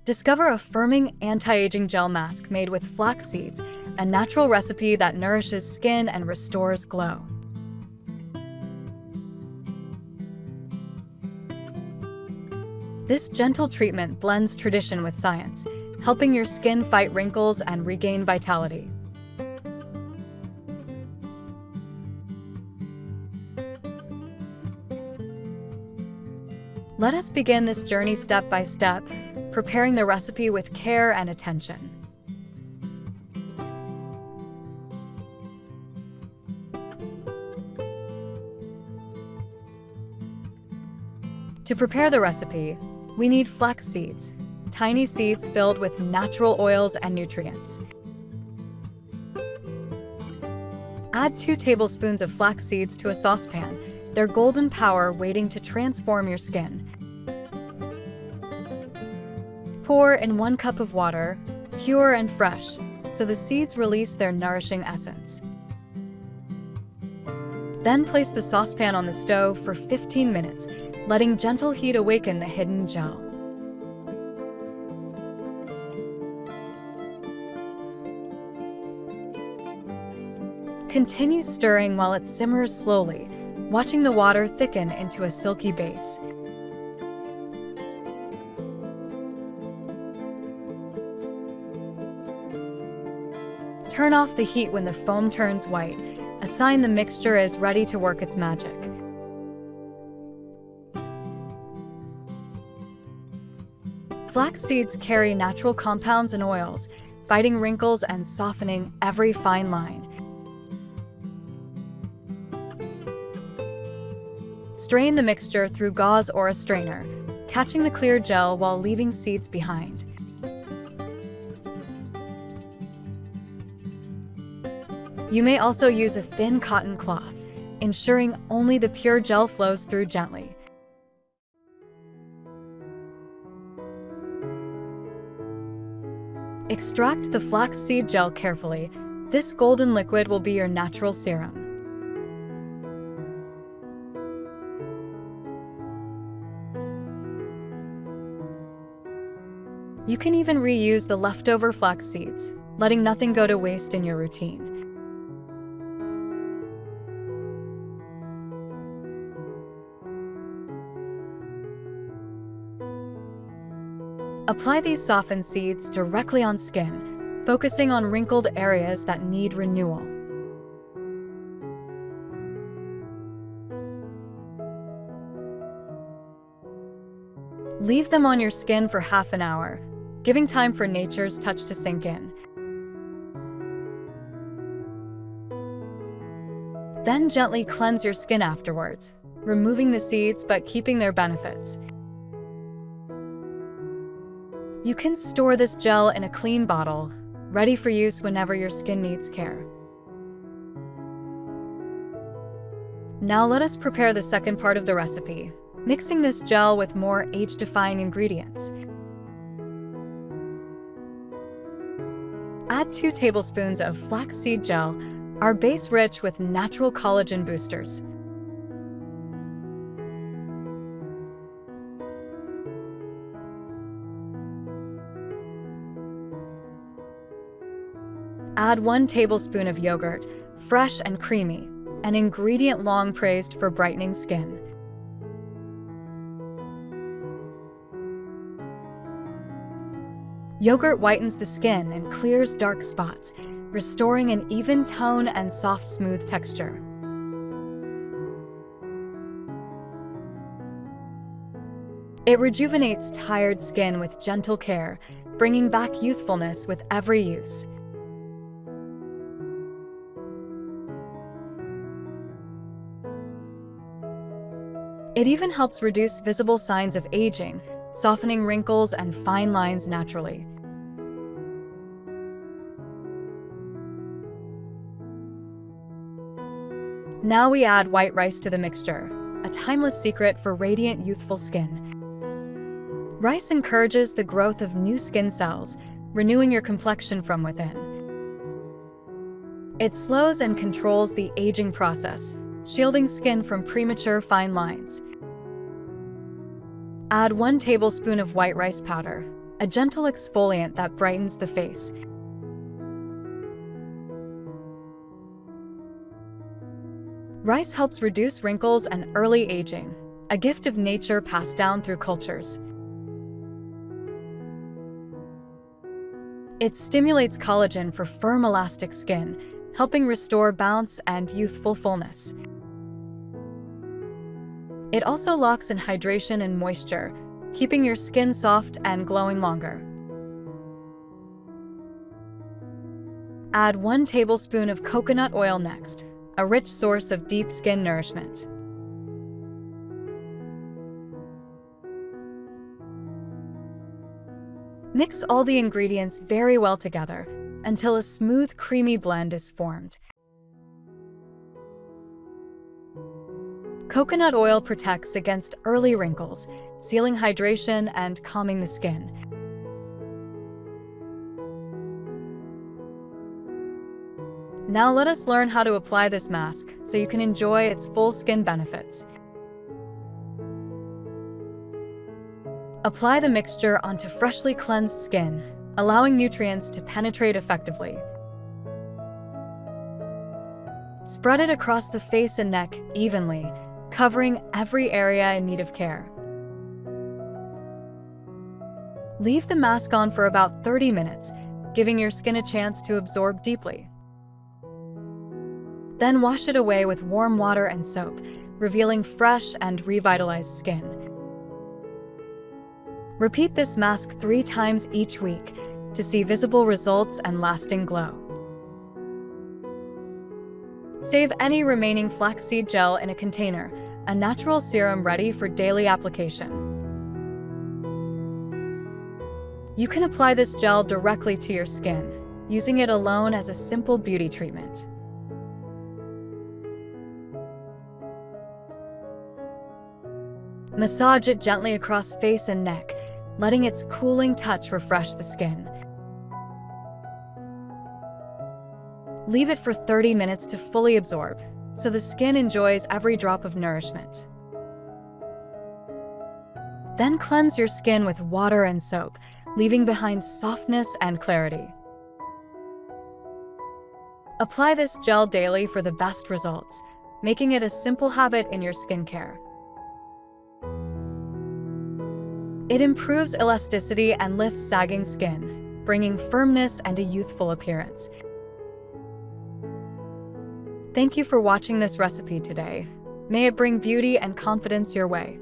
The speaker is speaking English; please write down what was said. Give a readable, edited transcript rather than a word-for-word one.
Discover a firming anti-aging gel mask made with flax seeds, a natural recipe that nourishes skin and restores glow. This gentle treatment blends tradition with science, helping your skin fight wrinkles and regain vitality. Let us begin this journey step by step, preparing the recipe with care and attention. To prepare the recipe, we need flax seeds, tiny seeds filled with natural oils and nutrients. Add 2 tablespoons of flax seeds to a saucepan, their golden power waiting to transform your skin. Pour in 1 cup of water, pure and fresh, so the seeds release their nourishing essence. Then place the saucepan on the stove for 15 minutes, letting gentle heat awaken the hidden gel. Continue stirring while it simmers slowly, watching the water thicken into a silky base. Turn off the heat when the foam turns white, a sign the mixture is ready to work its magic. Flax seeds carry natural compounds and oils, fighting wrinkles and softening every fine line. Strain the mixture through gauze or a strainer, catching the clear gel while leaving seeds behind. You may also use a thin cotton cloth, ensuring only the pure gel flows through gently. Extract the flaxseed gel carefully. This golden liquid will be your natural serum. You can even reuse the leftover flax seeds, letting nothing go to waste in your routine. Apply these softened seeds directly on skin, focusing on wrinkled areas that need renewal. Leave them on your skin for half an hour, giving time for nature's touch to sink in. Then gently cleanse your skin afterwards, removing the seeds but keeping their benefits. You can store this gel in a clean bottle, ready for use whenever your skin needs care. Now let us prepare the second part of the recipe, mixing this gel with more age-defying ingredients. Add 2 tablespoons of flaxseed gel, our base rich with natural collagen boosters. Add 1 tablespoon of yogurt, fresh and creamy, an ingredient long praised for brightening skin. Yogurt whitens the skin and clears dark spots, restoring an even tone and soft, smooth texture. It rejuvenates tired skin with gentle care, bringing back youthfulness with every use. It even helps reduce visible signs of aging, softening wrinkles and fine lines naturally. Now we add white rice to the mixture, a timeless secret for radiant, youthful skin. Rice encourages the growth of new skin cells, renewing your complexion from within. It slows and controls the aging process, shielding skin from premature fine lines. Add 1 tablespoon of white rice powder, a gentle exfoliant that brightens the face. Rice helps reduce wrinkles and early aging, a gift of nature passed down through cultures. It stimulates collagen for firm, elastic skin, helping restore bounce and youthful fullness. It also locks in hydration and moisture, keeping your skin soft and glowing longer. Add 1 tablespoon of coconut oil next, a rich source of deep skin nourishment. Mix all the ingredients very well together until a smooth, creamy blend is formed. Coconut oil protects against early wrinkles, sealing hydration and calming the skin. Now let us learn how to apply this mask so you can enjoy its full skin benefits. Apply the mixture onto freshly cleansed skin, allowing nutrients to penetrate effectively. Spread it across the face and neck evenly, covering every area in need of care. Leave the mask on for about 30 minutes, giving your skin a chance to absorb deeply. Then wash it away with warm water and soap, revealing fresh and revitalized skin. Repeat this mask 3 times each week to see visible results and lasting glow. Save any remaining flaxseed gel in a container, a natural serum ready for daily application. You can apply this gel directly to your skin, using it alone as a simple beauty treatment. Massage it gently across face and neck, letting its cooling touch refresh the skin. Leave it for 30 minutes to fully absorb, so the skin enjoys every drop of nourishment. Then cleanse your skin with water and soap, leaving behind softness and clarity. Apply this gel daily for the best results, making it a simple habit in your skincare. It improves elasticity and lifts sagging skin, bringing firmness and a youthful appearance. Thank you for watching this recipe today. May it bring beauty and confidence your way.